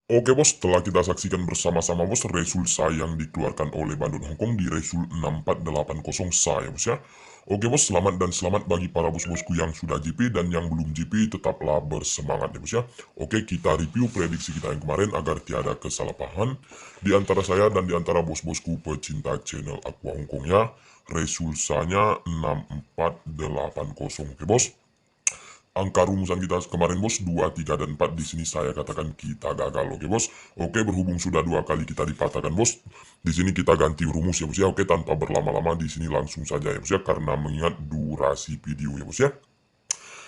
Oke bos, setelah kita saksikan bersama-sama bos resulta yang dikeluarkan oleh Bandung Hongkong di Resul 6480 ya bos ya. Oke bos, selamat dan selamat bagi para bos-bosku yang sudah JP dan yang belum JP tetaplah bersemangat ya bos ya. Oke, kita review prediksi kita yang kemarin agar tiada kesalahpahaman di antara saya dan di antara bos-bosku pecinta channel Aqua Hongkong ya. Resultanya 6480 oke bos. Angka rumusan kita kemarin bos 2, 3, dan 4 di sini saya katakan kita gagal oke bos. Oke, berhubung sudah 2 kali kita dipatahkan bos, di sini kita ganti rumus ya bos ya. Oke, tanpa berlama-lama di sini langsung saja ya bos ya, karena mengingat durasi video ya bos ya.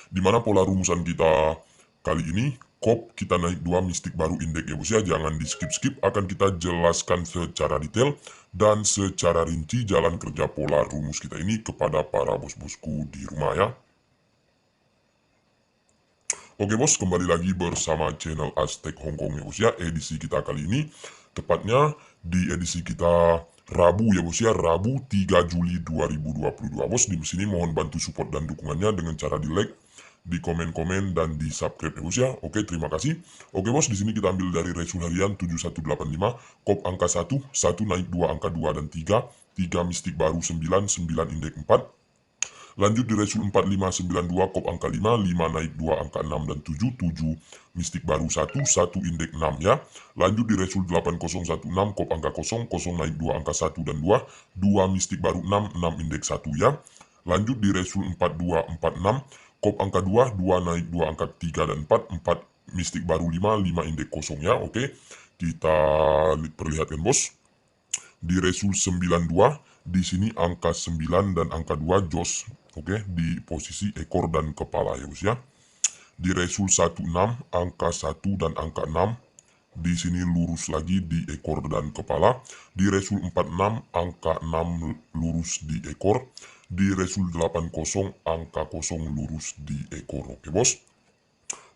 Dimana pola rumusan kita kali ini, kop kita naik 2 mistik baru indeks ya bos ya. Jangan di skip-skip, akan kita jelaskan secara detail dan secara rinci jalan kerja pola rumus kita ini kepada para bos-bosku di rumah ya. Oke bos, kembali lagi bersama channel Aztec Hongkong ya bos ya. Edisi kita kali ini, tepatnya di edisi kita Rabu ya bos ya. Rabu 3 Juli 2022 bos. Di sini mohon bantu support dan dukungannya dengan cara di like, di komen-komen, dan di subscribe ya bos ya. Oke, terima kasih. Oke bos, di sini kita ambil dari resul harian 7185, kop angka 1 naik 2 angka 2 dan 3 mistik baru 9, 9 indeks 4. Lanjut di resul 4592, kop angka 5, 5 naik 2 angka 6 dan 7, 7 mistik baru 1, 1 indeks 6 ya. Lanjut di resul 8016, kop angka 0, 0 naik 2 angka 1 dan 2, 2 mistik baru 6, 6 indeks 1 ya. Lanjut di resul 4246, kop angka 2, 2 naik 2 angka 3 dan 4, 4 mistik baru 5, 5 indeks 0 ya. Oke, kita perlihatkan bos. Di resul 92, di sini angka 9 dan angka 2 jos. Oke, di posisi ekor dan kepala ya bos ya. Di resul 16, angka 1 dan angka 6, di sini lurus lagi di ekor dan kepala. Di resul 46, angka 6 lurus di ekor. Di resul 80, angka 0 lurus di ekor. Oke bos.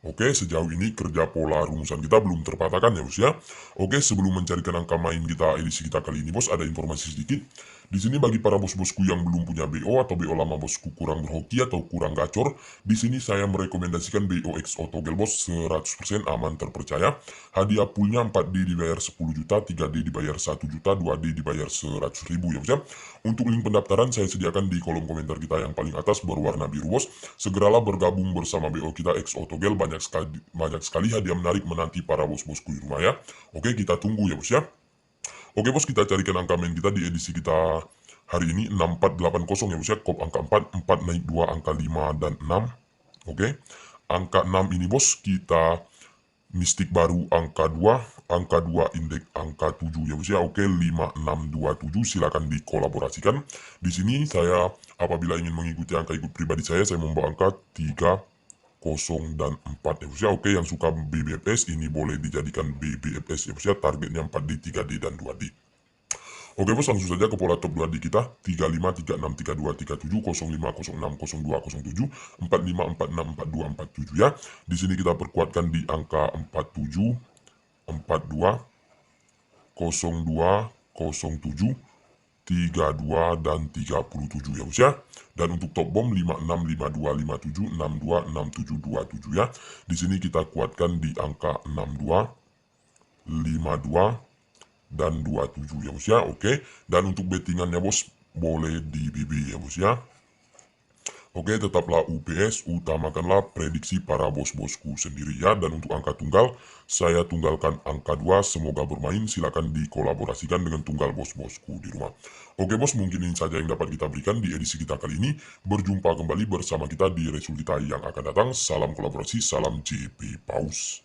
Oke, sejauh ini kerja pola rumusan kita belum terpatahkan ya bos ya. Oke, sebelum mencarikan angka main kita edisi kita kali ini bos, ada informasi sedikit. Di sini bagi para bos-bosku yang belum punya BO atau BO lama bosku kurang berhoki atau kurang gacor, di sini saya merekomendasikan BO XO Togel bos 100% aman terpercaya. Hadiah poolnya 4D dibayar 10 juta, 3D dibayar 1 juta, 2D dibayar 100 ribu ya bos ya. Untuk link pendaftaran saya sediakan di kolom komentar kita yang paling atas berwarna biru bos. Segeralah bergabung bersama BO kita XO Togel, banyak sekali hadiah menarik menanti para bos-bosku di rumah ya. Oke, kita tunggu ya bos ya. Oke bos, kita carikan angka main kita di edisi kita hari ini 6480 ya bos ya. Kop angka 4, 4 naik 2 angka 5 dan 6. Oke, angka 6 ini bos kita mistik baru angka 2, angka 2 indeks angka 7 ya bos ya. Oke, 5627 silakan dikolaborasikan. Di sini saya apabila ingin mengikuti angka ikut pribadi saya membawa angka 3, 0 dan 4 ya bos ya. Oke, yang suka BBFS ini boleh dijadikan BBFS ya bos ya. Targetnya 4D, 3D, dan 2D. Oke bos, langsung saja ke pola top 2D kita. 35, 36, 32, 37, 05, 06, 02, 07, 45, 46, 42, 47 ya. Di sini kita perkuatkan di angka 47, 42, 02, 07, 32, dan 37 ya bos ya. Dan untuk top bom 56, 52, 57, 62, 67, 27 ya. Di sini kita kuatkan di angka 62, 52, dan 27 ya bos ya. Oke, dan untuk bettingannya bos boleh di BB ya bos ya. Oke, tetaplah UPS, utamakanlah prediksi para bos-bosku sendiri ya. Dan untuk angka tunggal, saya tunggalkan angka 2, semoga bermain, silakan dikolaborasikan dengan tunggal bos-bosku di rumah. Oke bos, mungkin ini saja yang dapat kita berikan di edisi kita kali ini. Berjumpa kembali bersama kita di resulta yang akan datang. Salam kolaborasi, salam JP Paus.